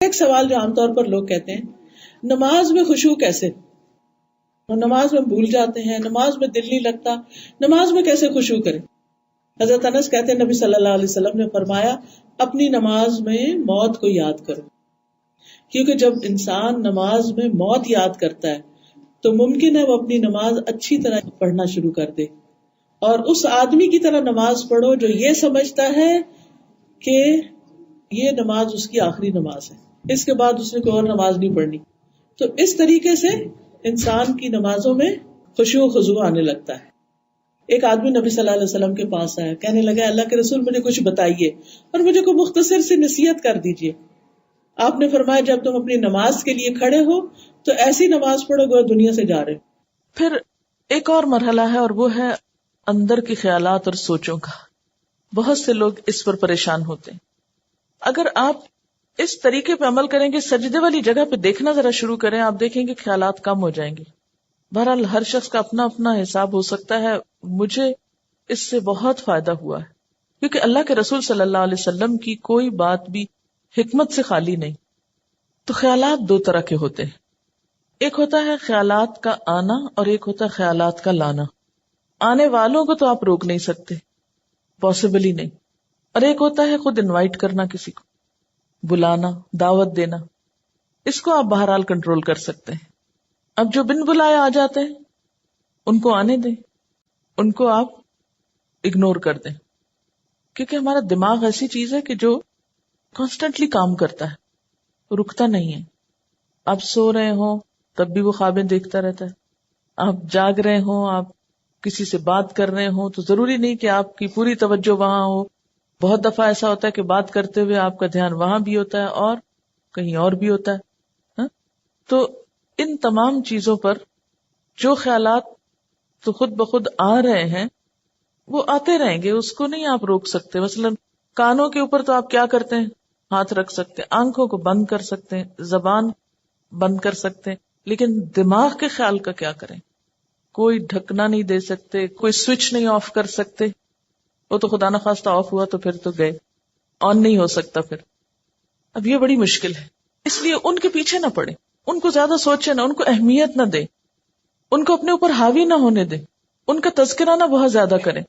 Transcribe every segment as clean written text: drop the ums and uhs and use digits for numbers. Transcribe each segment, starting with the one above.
ایک سوال جو عام طور پر لوگ کہتے ہیں، نماز میں خشوع کیسے؟ نماز میں بھول جاتے ہیں، نماز میں دل نہیں لگتا، نماز میں کیسے خشوع کریں؟ حضرت انس کہتے ہیں نبی صلی اللہ علیہ وسلم نے فرمایا اپنی نماز میں موت کو یاد کرو، کیونکہ جب انسان نماز میں موت یاد کرتا ہے تو ممکن ہے وہ اپنی نماز اچھی طرح پڑھنا شروع کر دے، اور اس آدمی کی طرح نماز پڑھو جو یہ سمجھتا ہے کہ یہ نماز اس کی آخری نماز ہے، اس کے بعد اس نے کوئی اور نماز نہیں پڑھنی. تو اس طریقے سے انسان کی نمازوں میں خشوع و خضوع آنے لگتا ہے. ایک آدمی نبی صلی اللہ علیہ وسلم کے پاس آیا، کہنے لگا اللہ کے رسول مجھے کچھ بتائیے اور مجھے کوئی مختصر سی نصیحت کر دیجیے. آپ نے فرمایا جب تم اپنی نماز کے لیے کھڑے ہو تو ایسی نماز پڑھو گو دنیا سے جا رہے ہو. پھر ایک اور مرحلہ ہے اور وہ ہے اندر کی خیالات اور سوچوں کا. بہت سے لوگ اس پر پریشان ہوتے ہیں. اگر آپ اس طریقے پہ عمل کریں گے، سجدے والی جگہ پہ دیکھنا ذرا شروع کریں، آپ دیکھیں گے خیالات کم ہو جائیں گے. بہرحال ہر شخص کا اپنا اپنا حساب ہو سکتا ہے. مجھے اس سے بہت فائدہ ہوا ہے کیونکہ اللہ کے رسول صلی اللہ علیہ وسلم کی کوئی بات بھی حکمت سے خالی نہیں. تو خیالات دو طرح کے ہوتے ہیں، ایک ہوتا ہے خیالات کا آنا اور ایک ہوتا ہے خیالات کا لانا. آنے والوں کو تو آپ روک نہیں سکتے، پاسبل ہی نہیں. اور ایک ہوتا ہے خود انوائٹ کرنا، کسی کو بلانا، دعوت دینا. اس کو آپ بہرحال کنٹرول کر سکتے ہیں. اب جو بن بلائے آ جاتے ہیں ان کو آنے دیں، ان کو آپ اگنور کر دیں، کیونکہ ہمارا دماغ ایسی چیز ہے کہ جو کانسٹنٹلی کام کرتا ہے، رکتا نہیں ہے. آپ سو رہے ہوں تب بھی وہ خوابیں دیکھتا رہتا ہے، آپ جاگ رہے ہوں، آپ کسی سے بات کر رہے ہوں تو ضروری نہیں کہ آپ کی پوری توجہ وہاں ہو. بہت دفعہ ایسا ہوتا ہے کہ بات کرتے ہوئے آپ کا دھیان وہاں بھی ہوتا ہے اور کہیں اور بھی ہوتا ہے. تو ان تمام چیزوں پر جو خیالات تو خود بخود آ رہے ہیں وہ آتے رہیں گے، اس کو نہیں آپ روک سکتے. مثلا کانوں کے اوپر تو آپ کیا کرتے ہیں، ہاتھ رکھ سکتے ہیں، آنکھوں کو بند کر سکتے ہیں، زبان بند کر سکتے ہیں، لیکن دماغ کے خیال کا کیا کریں؟ کوئی ڈھکنا نہیں دے سکتے، کوئی سوئچ نہیں آف کر سکتے. وہ تو خدا نخواستہ آف ہوا تو پھر تو گئے، آن نہیں ہو سکتا پھر. اب یہ بڑی مشکل ہے. اس لیے ان کے پیچھے نہ پڑے، ان کو زیادہ سوچے نہ، ان کو اہمیت نہ دیں، ان کو اپنے اوپر حاوی نہ ہونے دیں، ان کا تذکرہ نہ بہت زیادہ کریں.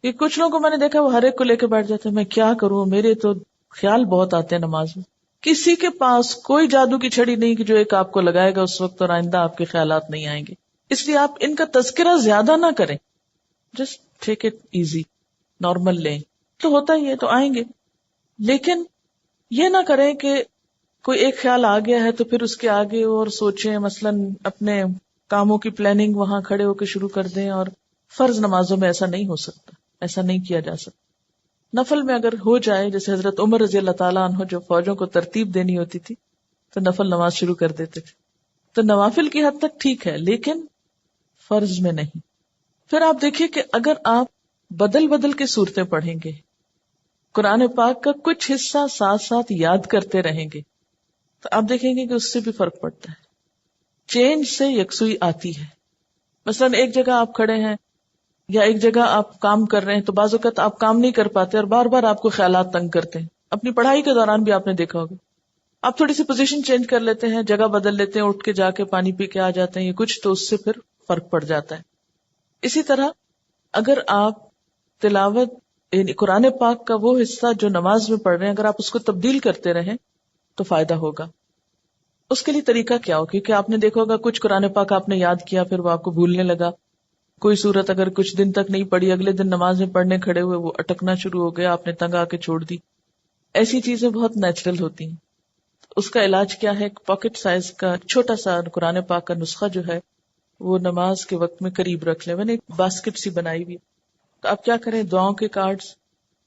یہ کچھ لوگوں کو میں نے دیکھا وہ ہر ایک کو لے کے بیٹھ جاتے ہیں، میں کیا کروں، میرے تو خیال بہت آتے ہیں نماز میں. کسی کے پاس کوئی جادو کی چھڑی نہیں کہ جو ایک آپ کو لگائے گا اس وقت اور آئندہ آپ کے خیالات نہیں آئیں گے. اس لیے آپ ان کا تذکرہ زیادہ نہ کریں، just take it easy, normal لیں. تو ہوتا ہی ہے تو آئیں گے، لیکن یہ نہ کریں کہ کوئی ایک خیال آ گیا ہے تو پھر اس کے آگے اور سوچیں. مثلا اپنے کاموں کی پلاننگ وہاں کھڑے ہو کے شروع کر دیں. اور فرض نمازوں میں ایسا نہیں ہو سکتا، ایسا نہیں کیا جا سکتا. نفل میں اگر ہو جائے، جیسے حضرت عمر رضی اللہ تعالیٰ عنہ جو فوجوں کو ترتیب دینی ہوتی تھی تو نفل نماز شروع کر دیتے تھے. تو نوافل کی حد تک ٹھیک ہے لیکن فرض میں نہیں. پھر آپ دیکھیے کہ اگر آپ بدل بدل کے صورتیں پڑھیں گے، قرآن پاک کا کچھ حصہ ساتھ ساتھ یاد کرتے رہیں گے، تو آپ دیکھیں گے کہ اس سے بھی فرق پڑتا ہے. چینج سے یکسوئی آتی ہے. مثلا ایک جگہ آپ کھڑے ہیں یا ایک جگہ آپ کام کر رہے ہیں تو بعض اوقات آپ کام نہیں کر پاتے اور بار بار آپ کو خیالات تنگ کرتے ہیں. اپنی پڑھائی کے دوران بھی آپ نے دیکھا ہوگا، آپ تھوڑی سی پوزیشن چینج کر لیتے ہیں، جگہ بدل لیتے ہیں، اٹھ کے جا کے پانی پی کے آ جاتے ہیں یا کچھ، تو اس سے پھر فرق پڑ جاتا ہے. اسی طرح اگر آپ تلاوت یعنی قرآن پاک کا وہ حصہ جو نماز میں پڑھ رہے ہیں اگر آپ اس کو تبدیل کرتے رہیں تو فائدہ ہوگا. اس کے لیے طریقہ کیا ہو؟ کیونکہ آپ نے دیکھا ہوگا کچھ قرآن پاک آپ نے یاد کیا پھر وہ آپ کو بھولنے لگا. کوئی صورت اگر کچھ دن تک نہیں پڑھی، اگلے دن نماز میں پڑھنے کھڑے ہوئے وہ اٹکنا شروع ہو گیا، آپ نے تنگ آ کے چھوڑ دی. ایسی چیزیں بہت نیچرل ہوتی ہیں. اس کا علاج کیا ہے؟ ایک پاکٹ سائز کا چھوٹا سا قرآن پاک کا نسخہ جو ہے وہ نماز کے وقت میں قریب رکھ لیں. میں نے ایک باسکٹ سی بنائی ہوئی. تو آپ کیا کریں، دعاؤں کے کارڈز،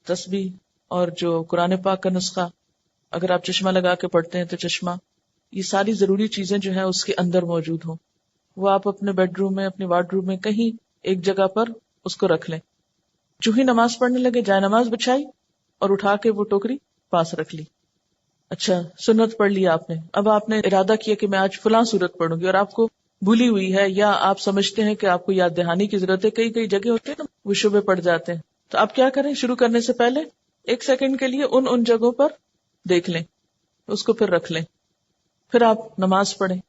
تسبیح اور جو قرآن پاک کا نسخہ، اگر آپ چشمہ لگا کے پڑھتے ہیں تو چشمہ، یہ ساری ضروری چیزیں جو ہیں اس کے اندر موجود ہوں. وہ آپ اپنے بیڈ روم میں، اپنے وارڈ روم میں کہیں ایک جگہ پر اس کو رکھ لیں. جو ہی نماز پڑھنے لگے جائے نماز بچھائی اور اٹھا کے وہ ٹوکری پاس رکھ لی. اچھا سنت پڑھ لی آپ نے، اب آپ نے ارادہ کیا کہ میں آج فلاں سورت پڑھوں گی اور آپ کو بھولی ہوئی ہے یا آپ سمجھتے ہیں کہ آپ کو یاد دہانی کی ضرورت ہے. کئی جگہ ہوتے ہیں نا وہ شبے پڑ جاتے ہیں. تو آپ کیا کریں، شروع کرنے سے پہلے 1 سیکنڈ کے لیے ان جگہوں پر دیکھ لیں اس کو پھر رکھ لیں، پھر آپ نماز پڑھیں.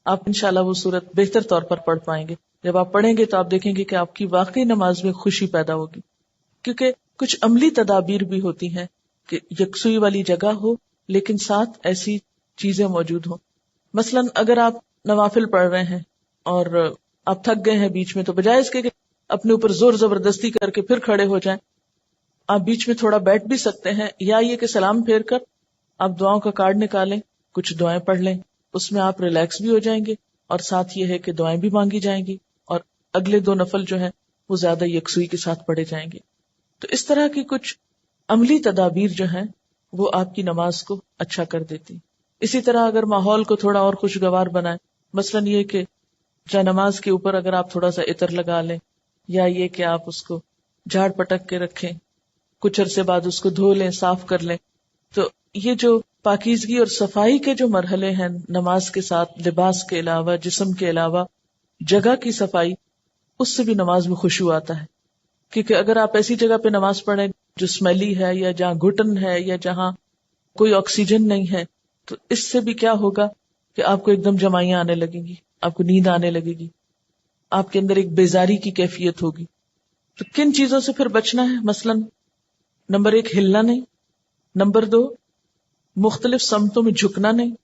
آپ انشاءاللہ وہ صورت بہتر طور پر پڑھ پائیں گے. جب آپ پڑھیں گے تو آپ دیکھیں گے کہ آپ کی واقعی نماز میں خوشی پیدا ہوگی، کیونکہ کچھ عملی تدابیر بھی ہوتی ہیں کہ یکسوئی والی جگہ ہو لیکن ساتھ ایسی چیزیں موجود ہوں. مثلا اگر آپ نوافل پڑھ رہے ہیں اور آپ تھک گئے ہیں بیچ میں، تو بجائے اس کے کہ اپنے اوپر زور زبردستی کر کے پھر کھڑے ہو جائیں، آپ بیچ میں تھوڑا بیٹھ بھی سکتے ہیں، یا یہ کہ سلام پھیر کر آپ دعاؤں کا کارڈ نکالیں، کچھ دعائیں پڑھ لیں، اس میں آپ ریلیکس بھی ہو جائیں گے اور ساتھ یہ ہے کہ دعائیں بھی مانگی جائیں گی اور اگلے 2 نفل جو ہیں وہ زیادہ یکسوئی کے ساتھ پڑھے جائیں گے. تو اس طرح کی کچھ عملی تدابیر جو ہیں وہ آپ کی نماز کو اچھا کر دیتی. اسی طرح اگر ماحول کو تھوڑا اور خوشگوار بنائیں، مثلا یہ کہ جا نماز کے اوپر اگر آپ تھوڑا سا عطر لگا لیں، یا یہ کہ آپ اس کو جھاڑ پٹک کے رکھیں، کچھ عرصے بعد اس کو دھو لیں، صاف کر لیں، تو یہ جو پاکیزگی اور صفائی کے جو مرحلے ہیں نماز کے ساتھ، لباس کے علاوہ، جسم کے علاوہ، جگہ کی صفائی، اس سے بھی نماز میں خشوع آتا ہے. کیونکہ اگر آپ ایسی جگہ پہ نماز پڑھیں جو اسمیلی ہے یا جہاں گھٹن ہے یا جہاں کوئی آکسیجن نہیں ہے، تو اس سے بھی کیا ہوگا کہ آپ کو ایک دم جمائیاں آنے لگیں گی، آپ کو نیند آنے لگے گی، آپ کے اندر ایک بیزاری کی کیفیت ہوگی. تو کن چیزوں سے پھر بچنا ہے؟ مثلا نمبر 1 ہلنا نہیں، نمبر 2 مختلف سمتوں میں جھکنا نہیں.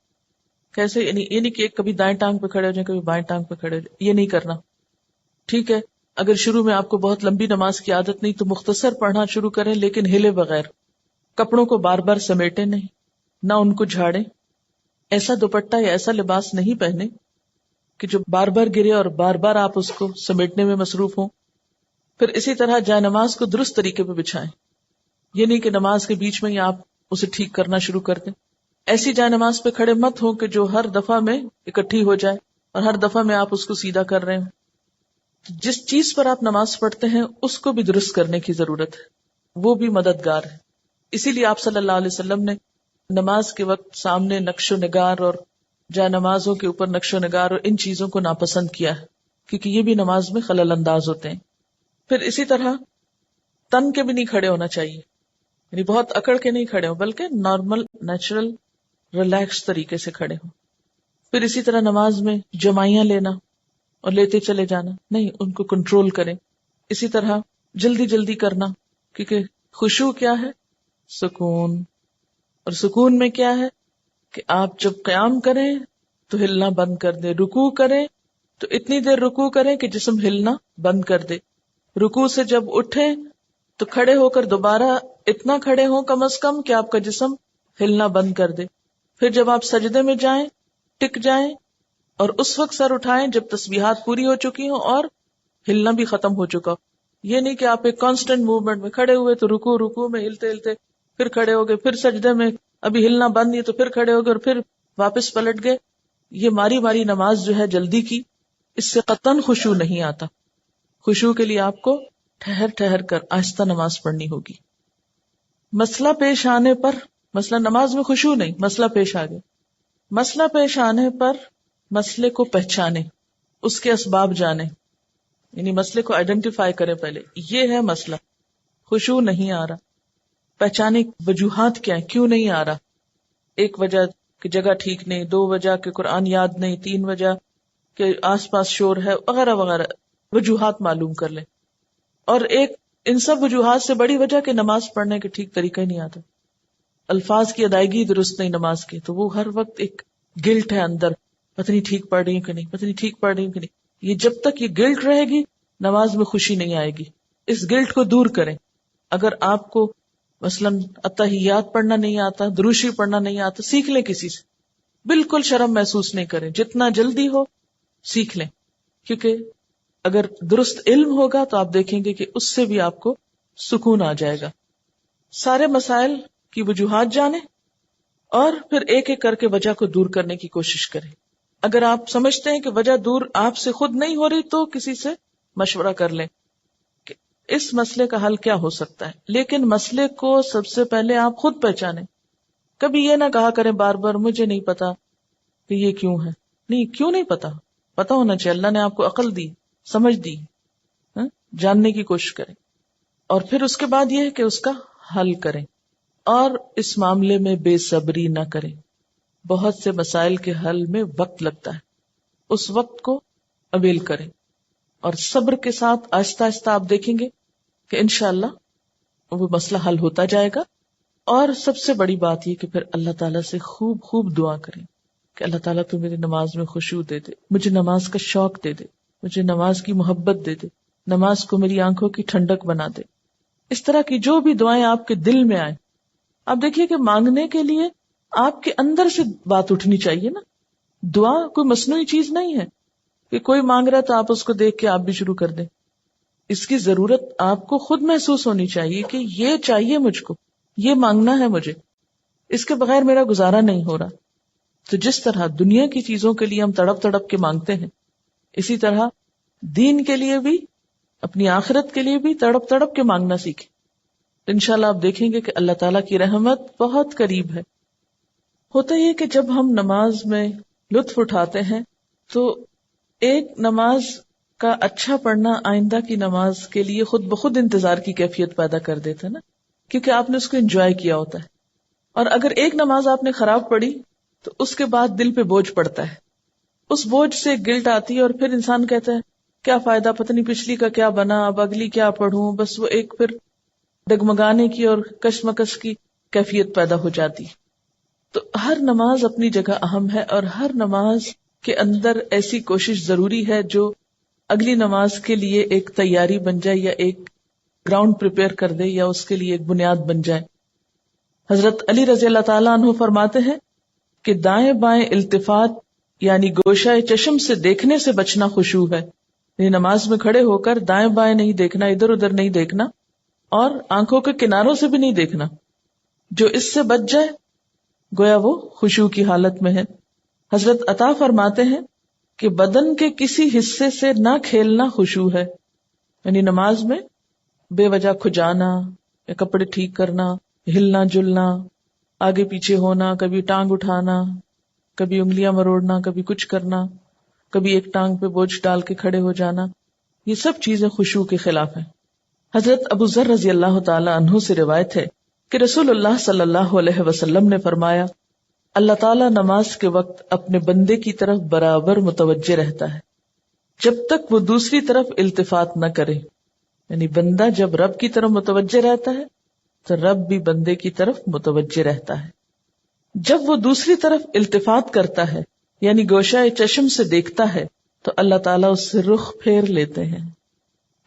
کیسے؟ یعنی یہ نہیں کہ ایک کبھی دائیں ٹانگ پہ کھڑے ہو جائیں، کبھی بائیں ٹانگ پہ کھڑے ہو جائیں، یہ نہیں کرنا. ٹھیک ہے، اگر شروع میں آپ کو بہت لمبی نماز کی عادت نہیں تو مختصر پڑھنا شروع کریں لیکن ہلے بغیر. کپڑوں کو بار بار سمیٹیں نہیں، نہ ان کو جھاڑیں. ایسا دوپٹہ یا ایسا لباس نہیں پہنے کہ جو بار بار گرے اور بار بار آپ اس کو سمیٹنے میں مصروف ہوں. پھر اسی طرح جائے نماز کو درست طریقے پہ بچھائیں. یہ نہیں کہ نماز کے بیچ میں ہی آپ اسے ٹھیک کرنا شروع کر دیں. ایسی جائے نماز پہ کھڑے مت ہوں کہ جو ہر دفعہ میں اکٹھی ہو جائے اور ہر دفعہ میں آپ اس کو سیدھا کر رہے ہوں. جس چیز پر آپ نماز پڑھتے ہیں اس کو بھی درست کرنے کی ضرورت ہے، وہ بھی مددگار ہے. اسی لیے آپ صلی اللہ علیہ وسلم نے نماز کے وقت سامنے نقش و نگار اور جائے نمازوں کے اوپر نقش و نگار اور ان چیزوں کو ناپسند کیا ہے، کیونکہ یہ بھی نماز میں خلل انداز ہوتے ہیں. پھر اسی طرح تن کے بھی نہیں کھڑے ہونا چاہیے، یعنی بہت اکڑ کے نہیں کھڑے ہوں بلکہ نارمل نیچرل ریلیکس طریقے سے کھڑے ہوں. پھر اسی طرح نماز میں جمائیاں لینا اور لیتے چلے جانا نہیں، ان کو کنٹرول کریں. اسی طرح جلدی جلدی کرنا، کیونکہ خشوع کیا ہے؟ سکون. اور سکون میں کیا ہے کہ آپ جب قیام کریں تو ہلنا بند کر دیں، رکوع کریں تو اتنی دیر رکوع کریں کہ جسم ہلنا بند کر دے. رکوع سے جب اٹھیں تو کھڑے ہو کر دوبارہ اتنا کھڑے ہوں کم از کم کہ آپ کا جسم ہلنا بند کر دے. پھر جب آپ سجدے میں جائیں ٹک جائیں اور اس وقت سر اٹھائیں جب تسبیحات پوری ہو چکی ہوں اور ہلنا بھی ختم ہو چکا. یہ نہیں کہ آپ ایک کانسٹنٹ موومنٹ میں کھڑے ہوئے تو رکوع میں ہلتے ہلتے پھر کھڑے ہو گئے، پھر سجدے میں ابھی ہلنا بند نہیں تو پھر کھڑے ہو گئے اور پھر واپس پلٹ گئے. یہ ماری ماری نماز جو ہے جلدی کی، اس سے قطعاً خشوع نہیں آتا. خشوع کے لیے آپ کو ٹھہر ٹھہر کر آہستہ نماز پڑھنی ہوگی. مسئلہ پیش آنے پر، مسئلہ نماز میں خشوع نہیں، مسئلہ پیش آ گیا، مسئلہ پیش آنے پر مسئلے کو پہچانے، اس کے اسباب جانے، یعنی مسئلے کو آئیڈینٹیفائی کریں. پہلے یہ ہے مسئلہ، خشوع نہیں آ رہا، پہچانے وجوہات کیا ہیں، کیوں نہیں آ رہا. ایک وجہ کہ جگہ ٹھیک نہیں، 2 وجہ کہ قرآن یاد نہیں، 3 وجہ کہ آس پاس شور ہے، وغیرہ وغیرہ وجوہات معلوم کر لیں. اور ایک ان سب وجوہات سے بڑی وجہ کہ نماز پڑھنے کے ٹھیک طریقہ ہی نہیں آتا، الفاظ کی ادائیگی درست نہیں نماز کی، تو وہ ہر وقت ایک گلٹ ہے اندر، پتہ نہیں ٹھیک پڑھ رہی ہوں کہ نہیں، پتہ نہیں ٹھیک پڑھ رہی ہوں کہ نہیں. یہ جب تک یہ گلٹ رہے گی نماز میں خوشی نہیں آئے گی. اس گلٹ کو دور کریں. اگر آپ کو مثلا اتحیات پڑھنا نہیں آتا، دروشی پڑھنا نہیں آتا، سیکھ لیں کسی سے، بالکل شرم محسوس نہیں کریں، جتنا جلدی ہو سیکھ لیں. کیونکہ اگر درست علم ہوگا تو آپ دیکھیں گے کہ اس سے بھی آپ کو سکون آ جائے گا. سارے مسائل کی وجوہات جانیں اور پھر ایک ایک کر کے وجہ کو دور کرنے کی کوشش کریں. اگر آپ سمجھتے ہیں کہ وجہ دور آپ سے خود نہیں ہو رہی تو کسی سے مشورہ کر لیں کہ اس مسئلے کا حل کیا ہو سکتا ہے. لیکن مسئلے کو سب سے پہلے آپ خود پہچانیں. کبھی یہ نہ کہا کریں بار بار مجھے نہیں پتا کہ یہ کیوں ہے. نہیں، کیوں نہیں پتا ہونا چاہیے. اللہ نے آپ کو عقل دی، سمجھ دی، جاننے کی کوشش کریں. اور پھر اس کے بعد یہ ہے کہ اس کا حل کریں اور اس معاملے میں بے صبری نہ کریں. بہت سے مسائل کے حل میں وقت لگتا ہے، اس وقت کو اویل کریں اور صبر کے ساتھ آہستہ آہستہ آپ دیکھیں گے کہ انشاءاللہ وہ مسئلہ حل ہوتا جائے گا. اور سب سے بڑی بات یہ کہ پھر اللہ تعالیٰ سے خوب خوب دعا کریں کہ اللہ تعالیٰ تو میری نماز میں خشوع دے دے، مجھے نماز کا شوق دے دے، مجھے نماز کی محبت دے دے، نماز کو میری آنکھوں کی ٹھنڈک بنا دے. اس طرح کی جو بھی دعائیں آپ کے دل میں آئیں، آپ دیکھیے کہ مانگنے کے لیے آپ کے اندر سے بات اٹھنی چاہیے نا. دعا کوئی مصنوعی چیز نہیں ہے کہ کوئی مانگ رہا ہے تو آپ اس کو دیکھ کے آپ بھی شروع کر دیں. اس کی ضرورت آپ کو خود محسوس ہونی چاہیے کہ یہ چاہیے مجھ کو، یہ مانگنا ہے مجھے، اس کے بغیر میرا گزارا نہیں ہو رہا. تو جس طرح دنیا کی چیزوں کے لیے ہم تڑپ تڑپ کے مانگتے ہیں، اسی طرح دین کے لیے بھی، اپنی آخرت کے لیے بھی تڑپ تڑپ کے مانگنا سیکھیں. تو انشاءاللہ آپ دیکھیں گے کہ اللہ تعالیٰ کی رحمت بہت قریب ہے. ہوتا یہ کہ جب ہم نماز میں لطف اٹھاتے ہیں تو ایک نماز کا اچھا پڑھنا آئندہ کی نماز کے لیے خود بخود انتظار کی کیفیت پیدا کر دیتا ہے نا، کیونکہ آپ نے اس کو انجوائے کیا ہوتا ہے. اور اگر ایک نماز آپ نے خراب پڑھی تو اس کے بعد دل پہ بوجھ پڑتا ہے، اس بوجھ سے گلٹ آتی ہے اور پھر انسان کہتا ہے کیا فائدہ، پتہ نہیں پچھلی کا کیا بنا، اب اگلی کیا پڑھوں. بس وہ ایک پھر ڈگمگانے کی اور کشمکش کی کیفیت پیدا ہو جاتی. تو ہر نماز اپنی جگہ اہم ہے اور ہر نماز کے اندر ایسی کوشش ضروری ہے جو اگلی نماز کے لیے ایک تیاری بن جائے یا ایک گراؤنڈ پریپئر کر دے یا اس کے لیے ایک بنیاد بن جائے. حضرت علی رضی اللہ تعالیٰ عنہ فرماتے ہیں کہ دائیں بائیں التفات یعنی گوشہ چشم سے دیکھنے سے بچنا خشوع ہے. یعنی نماز میں کھڑے ہو کر دائیں بائیں نہیں دیکھنا، ادھر ادھر نہیں دیکھنا اور آنکھوں کے کناروں سے بھی نہیں دیکھنا. جو اس سے بچ جائے گویا وہ خشوع کی حالت میں ہے. حضرت عطا فرماتے ہیں کہ بدن کے کسی حصے سے نہ کھیلنا خشوع ہے. یعنی نماز میں بے وجہ کھجانا یا کپڑے ٹھیک کرنا، ہلنا جلنا، آگے پیچھے ہونا، کبھی ٹانگ اٹھانا، کبھی انگلیاں مروڑنا، کبھی کچھ کرنا، کبھی ایک ٹانگ پہ بوجھ ڈال کے کھڑے ہو جانا، یہ سب چیزیں خشوع کے خلاف ہیں. حضرت ابو ذر رضی اللہ تعالی عنہ سے روایت ہے کہ رسول اللہ صلی اللہ علیہ وسلم نے فرمایا اللہ تعالیٰ نماز کے وقت اپنے بندے کی طرف برابر متوجہ رہتا ہے جب تک وہ دوسری طرف التفات نہ کرے. یعنی بندہ جب رب کی طرف متوجہ رہتا ہے تو رب بھی بندے کی طرف متوجہ رہتا ہے. جب وہ دوسری طرف التفات کرتا ہے یعنی گوشہ چشم سے دیکھتا ہے تو اللہ تعالیٰ اس سے رخ پھیر لیتے ہیں.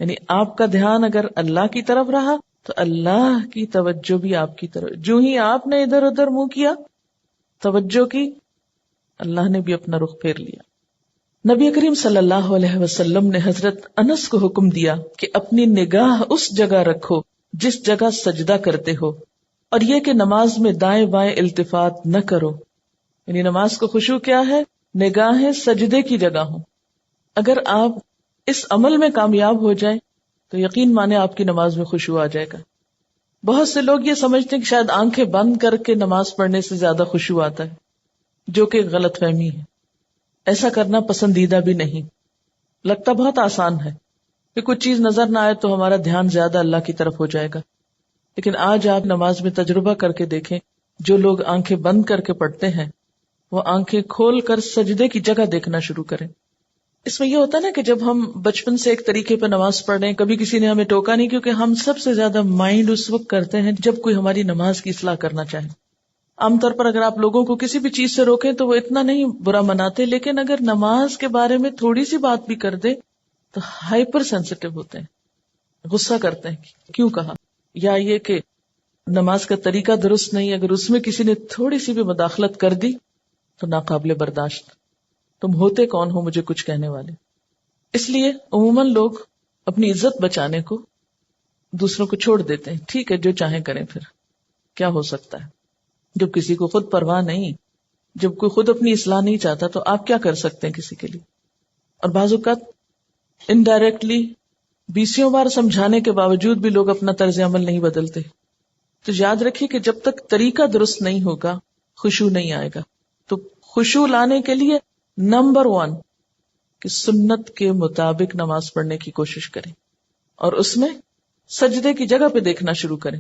یعنی آپ کا دھیان اگر اللہ کی طرف رہا تو اللہ کی توجہ بھی آپ کی طرف. جو ہی آپ نے ادھر ادھر منہ کیا، توجہ کی، اللہ نے بھی اپنا رخ پھیر لیا. نبی کریم صلی اللہ علیہ وسلم نے حضرت انس کو حکم دیا کہ اپنی نگاہ اس جگہ رکھو جس جگہ سجدہ کرتے ہو، اور یہ کہ نماز میں دائیں بائیں التفات نہ کرو. یعنی نماز کو خشوع کیا ہے؟ نگاہیں سجدے کی جگہ ہوں. اگر آپ اس عمل میں کامیاب ہو جائیں تو یقین مانے آپ کی نماز میں خشوع آ جائے گا. بہت سے لوگ یہ سمجھتے ہیں کہ شاید آنکھیں بند کر کے نماز پڑھنے سے زیادہ خشوع آتا ہے، جو کہ غلط فہمی ہے. ایسا کرنا پسندیدہ بھی نہیں. لگتا بہت آسان ہے کہ کچھ چیز نظر نہ آئے تو ہمارا دھیان زیادہ اللہ کی طرف ہو جائے گا، لیکن آج آپ نماز میں تجربہ کر کے دیکھیں، جو لوگ آنکھیں بند کر کے پڑھتے ہیں وہ آنکھیں کھول کر سجدے کی جگہ دیکھنا شروع کریں. اس میں یہ ہوتا ہے نا کہ جب ہم بچپن سے ایک طریقے پہ نماز پڑھ رہے ہیں، کبھی کسی نے ہمیں ٹوکا نہیں، کیونکہ ہم سب سے زیادہ مائنڈ اس وقت کرتے ہیں جب کوئی ہماری نماز کی اصلاح کرنا چاہے. عام طور پر اگر آپ لوگوں کو کسی بھی چیز سے روکیں تو وہ اتنا نہیں برا مناتے، لیکن اگر نماز کے بارے میں تھوڑی سی بات بھی کر دے تو ہائپر سینسٹیو ہوتے ہیں، غصہ کرتے ہیں کیوں کہا، یا یہ کہ نماز کا طریقہ درست نہیں، اگر اس میں کسی نے تھوڑی سی بھی مداخلت کر دی تو ناقابل برداشت. تم ہوتے کون ہو مجھے کچھ کہنے والے. اس لیے عموماً لوگ اپنی عزت بچانے کو دوسروں کو چھوڑ دیتے ہیں. ٹھیک ہے جو چاہیں کریں، پھر کیا ہو سکتا ہے. جب کسی کو خود پرواہ نہیں، جب کوئی خود اپنی اصلاح نہیں چاہتا تو آپ کیا کر سکتے ہیں کسی کے لیے. اور بعض اوقات انڈائریکٹلی 20 بار سمجھانے کے باوجود بھی لوگ اپنا طرز عمل نہیں بدلتے. تو یاد رکھیے کہ جب تک طریقہ درست نہیں ہوگا خشوع نہیں آئے گا. تو خشوع لانے کے لیے نمبر 1 کہ سنت کے مطابق نماز پڑھنے کی کوشش کریں اور اس میں سجدے کی جگہ پہ دیکھنا شروع کریں.